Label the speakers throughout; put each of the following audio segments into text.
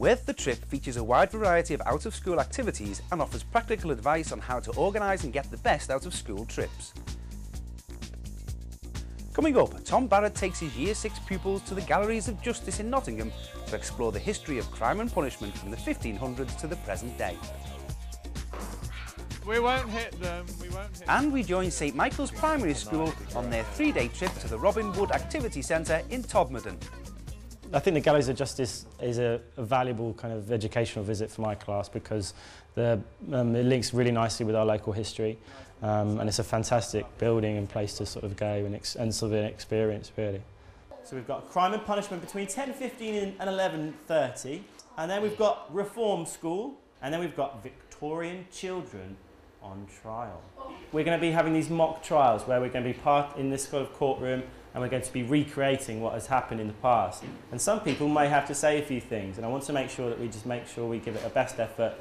Speaker 1: Worth the Trip features a wide variety of out-of-school activities and offers practical advice on how to organise and get the best out of school trips. Coming up, Tom Barrett takes his Year 6 pupils to the Galleries of Justice in Nottingham to explore the history of crime and punishment from the 1500s to the present day.
Speaker 2: We won't hit them,
Speaker 1: And we join St Michael's Primary School on their 3-day trip to the Robin Wood Activity Centre in Todmorden.
Speaker 3: I think the Galleries of Justice is a valuable kind of educational visit for my class because it links really nicely with our local history, and it's a fantastic building and place to sort of go and sort of an experience, really. So we've got crime and punishment between 10:15 and 11:30, and then we've got reform school, and then we've got Victorian children on trial. We're going to be having these mock trials where we're going to be part in this sort of courtroom and we're going to be recreating what has happened in the past. And some people may have to say a few things, and I want to make sure that we just make sure we give it our best effort.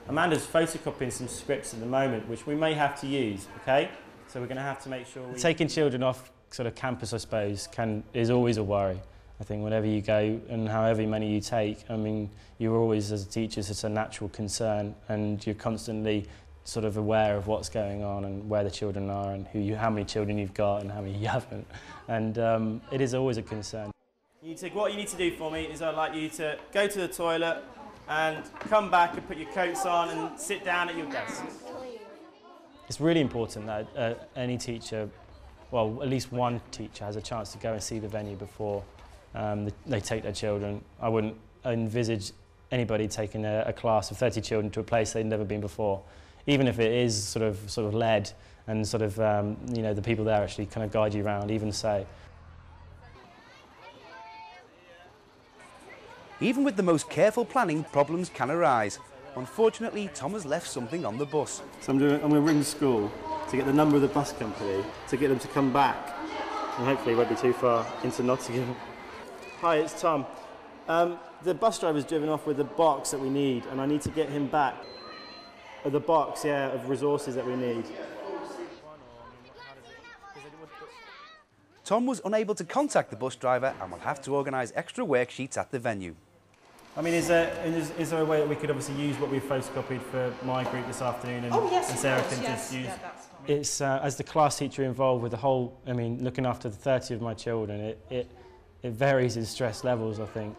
Speaker 3: Amanda's photocopying some scripts at the moment, which we may have to use, okay? So we're going to have to make sure Taking children off sort of campus, I suppose, is always a worry. I think whenever you go and however many you take, I mean, you're always, as a teacher, it's a natural concern, and you're constantly sort of aware of what's going on and where the children are and how many children you've got and how many you haven't. And it is always a concern. What you need to do for me is I'd like you to go to the toilet and come back and put your coats on and sit down at your desk. It's really important that any teacher, well, at least one teacher has a chance to go and see the venue before they take their children. I wouldn't envisage anybody taking a class of 30 children to a place they'd never been before, even if it is sort of led and sort of you know, the people there actually kind of guide you around, even so.
Speaker 1: Even with the most careful planning, problems can arise. Unfortunately, Tom has left something on the bus.
Speaker 3: So I'm going to ring the school to get the number of the bus company to get them to come back, and hopefully it won't be too far into Nottingham. Hi, it's Tom. The bus driver's driven off with the box that we need, and I need to get him back. The box, yeah, of resources that we need.
Speaker 1: Tom was unable to contact the bus driver and will have to organise extra worksheets at the venue.
Speaker 3: I mean, is there a way that we could obviously use what we've photocopied for my group this afternoon and Sarah can just use? Yeah, it's as the class teacher involved with the whole, I mean, looking after the 30 of my children, it varies in stress levels, I think.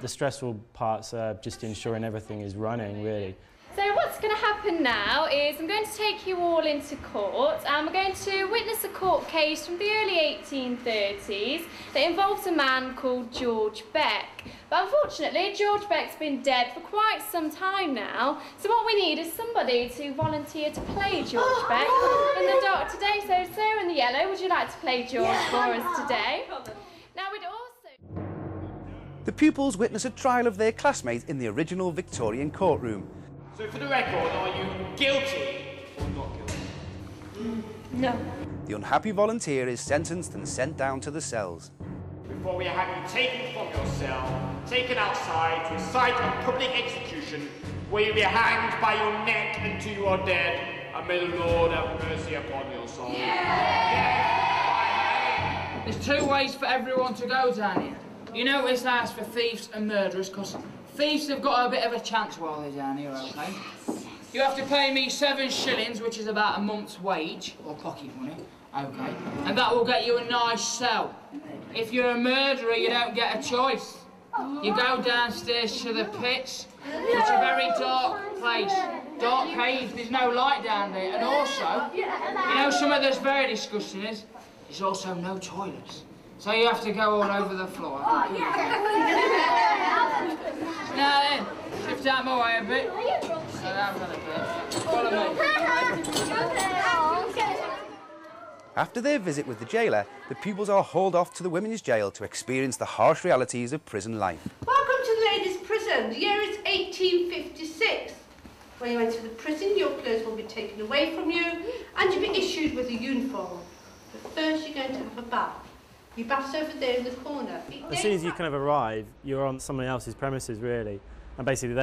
Speaker 3: The stressful parts are just ensuring everything is running, really.
Speaker 4: So what's going to happen now is I'm going to take you all into court and we're going to witness a court case from the early 1830s that involves a man called George Beck. But unfortunately, George Beck's been dead for quite some time now, so what we need is somebody to volunteer to play George Beck in the dark today. So Sarah in the yellow, would you like to play George for us today? Now we'd also...
Speaker 1: The pupils witness a trial of their classmate in the original Victorian courtroom.
Speaker 5: So for the record, are you guilty or not guilty?
Speaker 4: No.
Speaker 1: The unhappy volunteer is sentenced and sent down to the cells.
Speaker 5: Before we have you taken from your cell, taken outside to a site of public execution, where you be hanged by your neck until you are dead, and may the Lord have mercy upon your soul.
Speaker 6: Yeah. There's two ways for everyone to go down here. You notice that's for thieves and murderers, because thieves have got a bit of a chance while they're down here, okay? You have to pay me 7 shillings, which is about a month's wage, or pocket money, okay? And that will get you a nice cell. If you're a murderer, you don't get a choice. You go downstairs to the pits, which is a very dark place. Dark cave, there's no light down there. And also, you know something that's very disgusting is, there's also no toilets. So you have to go all over the floor. Now then, shift out my way a bit. Follow me.
Speaker 1: After their visit with the jailer, the pupils are hauled off to the women's jail to experience the harsh realities of prison life.
Speaker 7: Welcome to the ladies' prison. The year is 1856. When you enter the prison, your clothes will be taken away from you and you'll be issued with a uniform. But first, you're going to have a bath. Your bath's over there in the corner.
Speaker 3: As soon as you kind of arrive, you're on someone else's premises, really. And basically,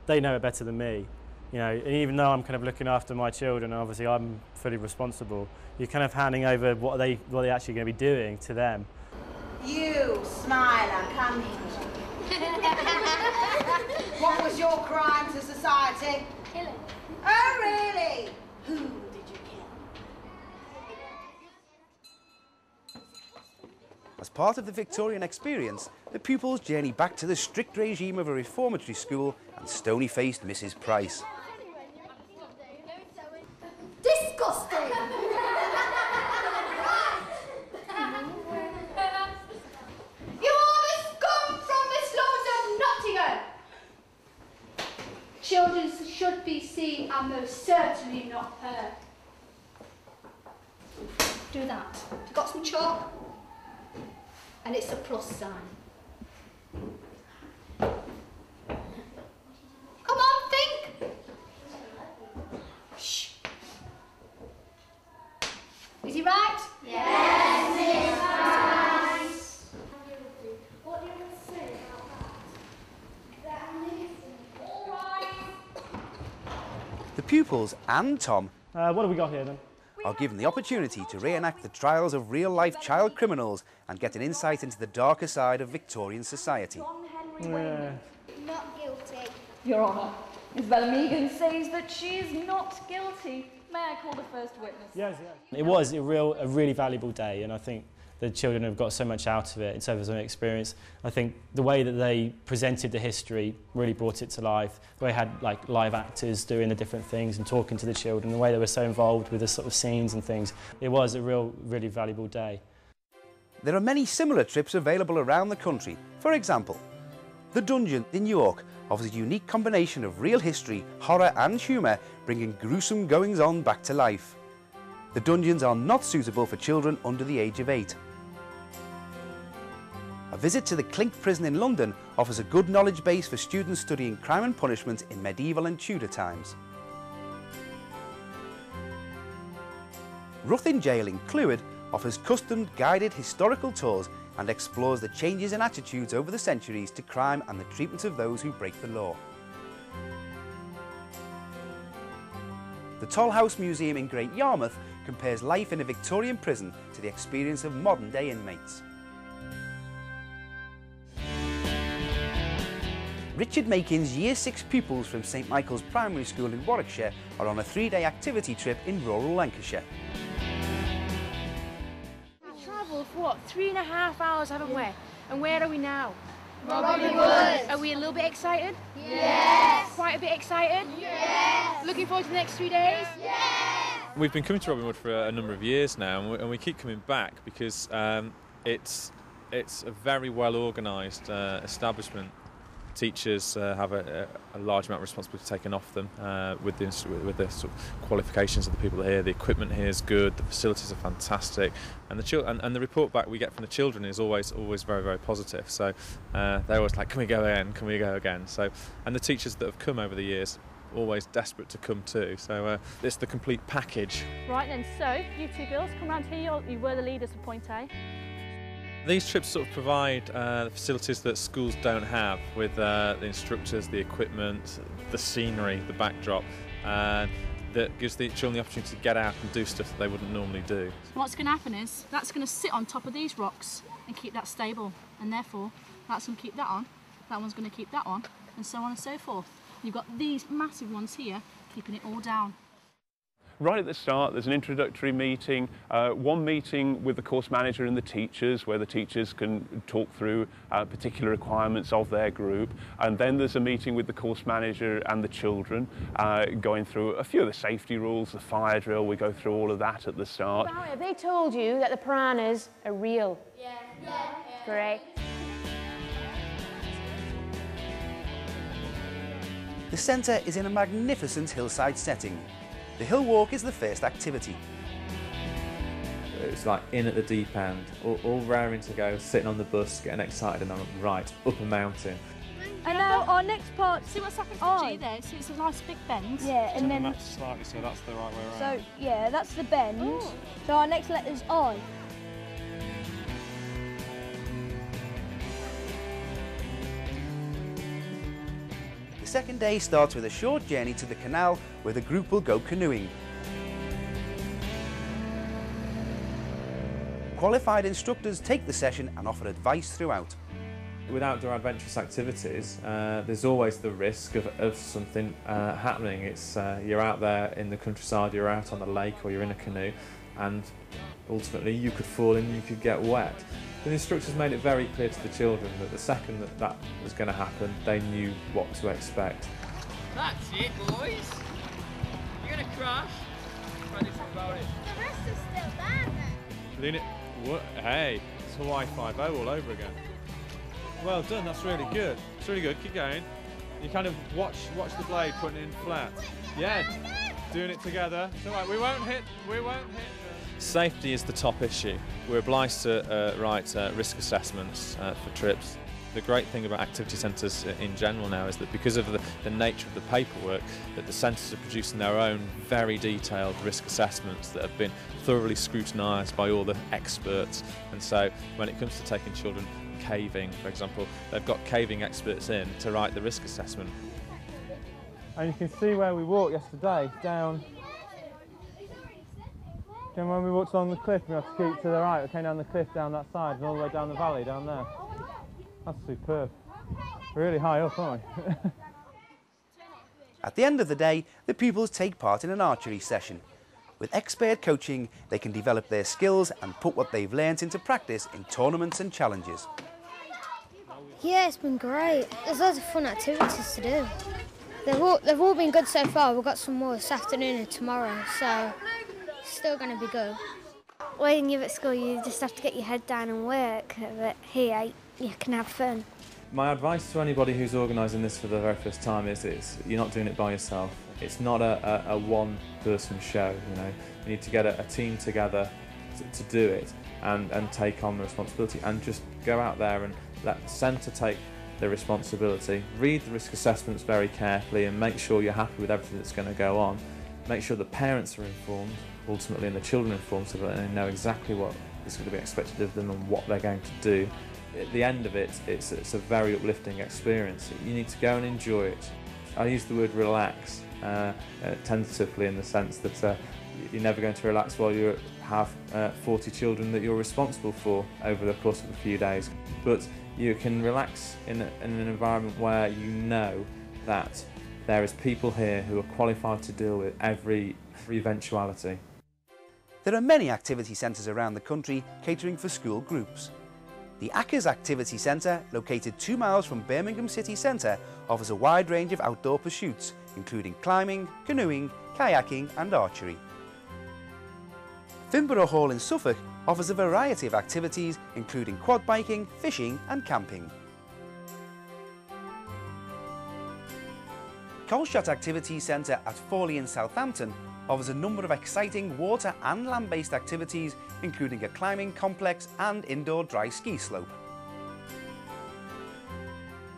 Speaker 3: they know it better than me. You know, and even though I'm kind of looking after my children, and obviously I'm fully responsible, you're kind of handing over what they're actually going to be doing to them.
Speaker 8: You, Smiler, come here.
Speaker 2: What was your crime to society?
Speaker 8: Killing.
Speaker 2: Oh, really? Who did you kill?
Speaker 1: As part of the Victorian experience, the pupils journey back to the strict regime of a reformatory school and stony-faced Mrs. Price.
Speaker 8: Disgusting!
Speaker 7: You are the scum from the slums of Nottingham! Children should be seen and most certainly not heard. Do that. You got some chalk? And it's a plus sign. Come on, think! Shh. Is he right?
Speaker 8: Yes, Miss
Speaker 7: Price.
Speaker 8: What do you want to say about that?
Speaker 1: The pupils and Tom
Speaker 3: What have we got here then?
Speaker 1: are given the opportunity to reenact the trials of real-life child criminals and get an insight into the darker side of Victorian society.
Speaker 8: Not guilty.
Speaker 9: Your Honour, Miss Bella-Megan says that she is not guilty. May I call the first witness?
Speaker 3: Yes, yes. It was a really valuable day, and I think the children have got so much out of it in terms of an experience. I think the way that they presented the history really brought it to life. The way they had like live actors doing the different things and talking to the children, the way they were so involved with the sort of scenes and things. It was a really valuable day.
Speaker 1: There are many similar trips available around the country. For example, the Dungeon in York offers a unique combination of real history, horror and humour, bringing gruesome goings-on back to life. The dungeons are not suitable for children under the age of 8. A visit to the Clink prison in London offers a good knowledge base for students studying crime and punishment in medieval and Tudor times. Ruthin Jail in Clwyd offers custom guided historical tours and explores the changes in attitudes over the centuries to crime and the treatment of those who break the law. The Tollhouse Museum in Great Yarmouth compares life in a Victorian prison to the experience of modern-day inmates. Richard Makin's Year 6 pupils from St Michael's Primary School in Warwickshire are on a 3-day activity trip in rural Lancashire.
Speaker 10: We've travelled for what, 3.5 hours, haven't we? And where are we now?
Speaker 8: Robbie Woods.
Speaker 10: Are we a little bit excited?
Speaker 8: Yes.
Speaker 10: Quite a bit excited?
Speaker 8: Yes.
Speaker 10: Looking forward to the next 3 days?
Speaker 8: Yes.
Speaker 11: We've been coming to Robin Wood for a number of years now, and we keep coming back because it's a very well organised establishment. Teachers have a large amount of responsibility taken off them with the sort of qualifications of the people here. The equipment here is good, the facilities are fantastic, and the report back we get from the children is always very, very positive. So they're always like, can we go again? Can we go again? So, and the teachers that have come over the years, always desperate to come too. So it's the complete package.
Speaker 9: Right then, so you two girls, come round here. You were the leaders for Point A.
Speaker 11: These trips sort of provide the facilities that schools don't have, with the instructors, the equipment, the scenery, the backdrop, that gives the children the opportunity to get out and do stuff that they wouldn't normally do.
Speaker 9: What's going to happen is that's going to sit on top of these rocks and keep that stable, and therefore that's going to keep that on, that one's going to keep that on, and so on and so forth. You've got these massive ones here keeping it all down.
Speaker 12: Right at the start, there's an introductory meeting, one meeting with the course manager and the teachers, where the teachers can talk through particular requirements of their group, and then there's a meeting with the course manager and the children, going through a few of the safety rules, the fire drill. We go through all of that at the start.
Speaker 10: Have they told you that the piranhas are real?
Speaker 8: Yeah.
Speaker 10: Great.
Speaker 1: The centre is in a magnificent hillside setting. The hill walk is the first activity.
Speaker 13: It's like in at the deep end, all raring to go, sitting on the bus, getting excited, and I'm right up a mountain.
Speaker 9: And now our next part. See what's happened to G there? See, it's a nice big bend.
Speaker 14: Yeah, and then
Speaker 11: That's slightly, so that's the right way around.
Speaker 14: so yeah, that's the bend.
Speaker 9: Oh.
Speaker 14: So our next letter's I.
Speaker 1: The second day starts with a short journey to the canal where the group will go canoeing. Qualified instructors take the session and offer advice throughout.
Speaker 13: With outdoor adventurous activities, there's always the risk of something happening. It's you're out there in the countryside, you're out on the lake or you're in a canoe, and ultimately you could fall in and you could get wet. But the instructors made it very clear to the children that the second that was going to happen, they knew what to expect.
Speaker 6: That's it, boys. You're going to crash. Try to do something about it.
Speaker 8: The rest is still there then.
Speaker 11: Lean it. What? Hey, it's Hawaii 5-0 all over again. Well done, that's really good. It's really good, keep going. You kind of watch the blade putting it in flat. Yeah, doing it together. It's all right, we won't hit. Safety is the top issue. We're obliged to write risk assessments for trips. The great thing about activity centres in general now is that because of the nature of the paperwork, that the centres are producing their own very detailed risk assessments that have been thoroughly scrutinised by all the experts. And so when it comes to taking children caving, for example, they've got caving experts in to write the risk assessment.
Speaker 15: And you can see where we walked yesterday, down. Again, when we walked along the cliff, we had to keep to the right. We came down the cliff down that side and all the way down the valley down there. That's superb. We're really high up, aren't we?
Speaker 1: At the end of the day, the pupils take part in an archery session. With expert coaching, they can develop their skills and put what they've learnt into practice in tournaments and challenges.
Speaker 14: Yeah, it's been great. There's loads of fun activities to do. They've all been good so far. We've got some more this afternoon and tomorrow, so it's still going to be good.
Speaker 16: When you're at school, you just have to get your head down and work, but here you can have fun.
Speaker 13: My advice to anybody who's organising this for the very first time is you're not doing it by yourself. It's not a one-person show, you know. You need to get a team together to do it and take on the responsibility and just go out there and let the centre take the responsibility. Read the risk assessments very carefully and make sure you're happy with everything that's going to go on. Make sure the parents are informed, ultimately, and the children are informed so that they know exactly what is going to be expected of them and what they're going to do. At the end of it, it's a very uplifting experience. You need to go and enjoy it. I use the word relax tentatively in the sense that you're never going to relax while you have 40 children that you're responsible for over the course of a few days. But you can relax in an environment where you know that there is people here who are qualified to deal with every eventuality.
Speaker 1: There are many activity centres around the country catering for school groups. The Ackers Activity Centre, located 2 miles from Birmingham City Centre, offers a wide range of outdoor pursuits, including climbing, canoeing, kayaking and archery. Finborough Hall in Suffolk offers a variety of activities, including quad biking, fishing and camping. Colshot Activity Centre at Fawley in Southampton offers a number of exciting water and land-based activities, including a climbing complex and indoor dry ski slope.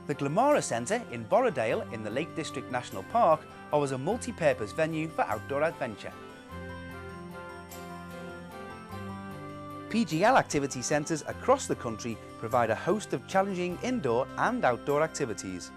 Speaker 1: The Glamora Centre in Borrowdale in the Lake District National Park offers a multi-purpose venue for outdoor adventure. PGL activity centres across the country provide a host of challenging indoor and outdoor activities.